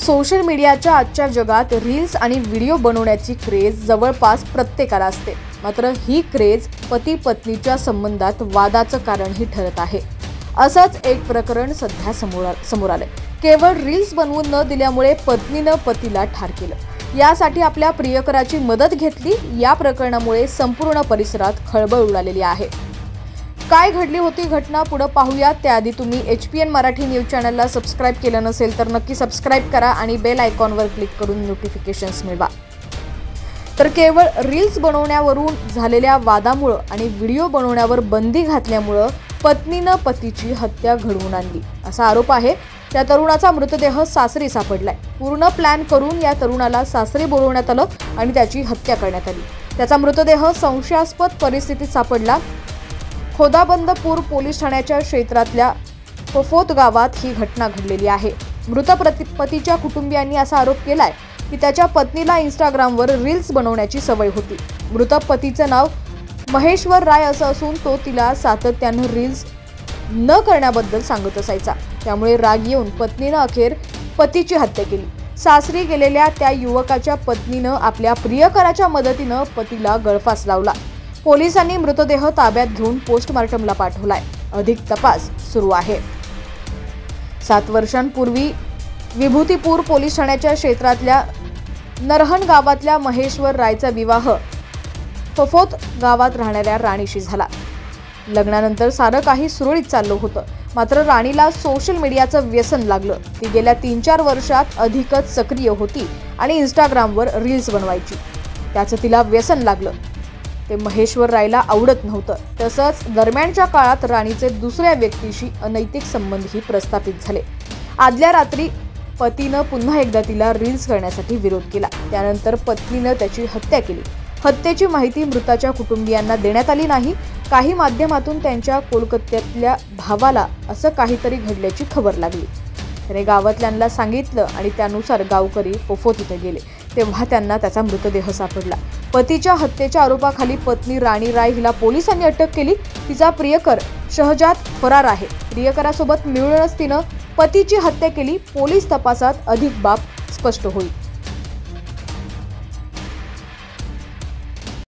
Social मीडियाच्या आजच्या जगात रील्स आणि व्हिडिओ बनवण्याची क्रेज जवळपास प्रत्येकाला असते. मात्र ही क्रेज पती पत्नीच्या संबंधात वादाचं कारणही ठरत आहे. असंच एक प्रकरण सध्या समोर आलंय. केवळ रील्स बनवून न दिल्यामुळे पत्नीनं पतीला ठार केलं. यासाठी आपल्या प्रियकराची मदत घेतली. या प्रकरणामुळे संपूर्ण परिसरात खळबळ उडालेली आहे. काय घडली होती घटना पुढे पाहूयात. त्याआधी तुम्ही HPN मराठी न्यूज चॅनलला सबस्क्राईब केलं नसेल तर नक्की सबस्क्राईब करा आणि बेल आयकॉनवर क्लिक करून नोटिफिकेशन्स मिळवा. तर केवळ रील्स बनवण्यावरून झालेल्या वादामुळे आणि व्हिडिओ बनवण्यावर बंदी घातल्यामुळे पत्नीनं पतीची हत्या घडवून आणली असा आरोप आहे. त्या तरुणाचा मृतदेह सासरी सापडलाय. पूर्ण प्लॅन करून या तरुणाला सासरी बोलवण्यात आलं आणि त्याची हत्या करण्यात आली. त्याचा मृतदेह संशयास्पद परिस्थितीत सापडला. खोदाबंदपूर पोलीस ठाण्याच्या क्षेत्रातल्या फफोत गावात ही घटना घडलेली आहे. मृत पतीच्या कुटुंबियांनी असा आरोप केलाय की त्याच्या पत्नीला इंस्टाग्रामवर रील्स बनवण्याची सवय होती. मृत पतीचं नाव महेश्वर राय असं असून तो तिला सातत्यानं रील्स न करण्याबद्दल सांगत असायचा. त्यामुळे राग येऊन पत्नीनं अखेर पतीची हत्या केली. सासरी गेलेल्या त्या युवकाच्या पत्नीनं आपल्या प्रियकराच्या मदतीनं पतीला गळफास लावला. पोलिसांनी मृतदेह ताब्यात घेऊन पोस्टमार्टमला पाठवलाय. अधिक तपास सुरू आहे. 7 वर्षांपूर्वी विभूतीपूर पोलीस ठाण्याच्या क्षेत्रातल्या नरहण गावातल्या महेश्वर रायचा विवाह फफोत गावात राहणाऱ्या राणीशी झाला. लग्नानंतर सारं काही सुरळीत चाललं होतं. मात्र राणीला सोशल मीडियाचं व्यसन लागलं. ती गेल्या 3-4 वर्षात अधिकच सक्रिय होती आणि इंस्टाग्रामवर रील्स बनवायची. त्याचं तिला व्यसन लागलं. ते महेश्वर रायला आवडत नव्हतं. तसंच दरम्यानच्या काळात राणीचे दुसऱ्या व्यक्तीशी अनैतिक संबंधही प्रस्थापित झाले. आदल्या रात्री पतीनं पुन्हा एकदा तिला रील्स करण्यासाठी विरोध केला. त्यानंतर पत्नीनं त्याची हत्या केली. हत्येची माहिती मृताच्या कुटुंबियांना देण्यात आली नाही. काही माध्यमातून त्यांच्या कोलकात्यातल्या भावाला असं काहीतरी घडल्याची खबर लागली. त्याने गावातल्यांना सांगितलं आणि त्यानुसार गावकरी फफोत इथे गेले. तेव्हा त्यांना त्याचा मृतदेह सापडला. पतीच्या हत्येच्या आरोपाखाली पत्नी राणी राय हिला पोलिसांनी अटक केली. तिचा प्रियकर शहजाद फरार आहे. प्रियकरासोबत मिळूनच तिनं पतीची हत्या केली. पोलीस तपासात अधिक बाब स्पष्ट होईल.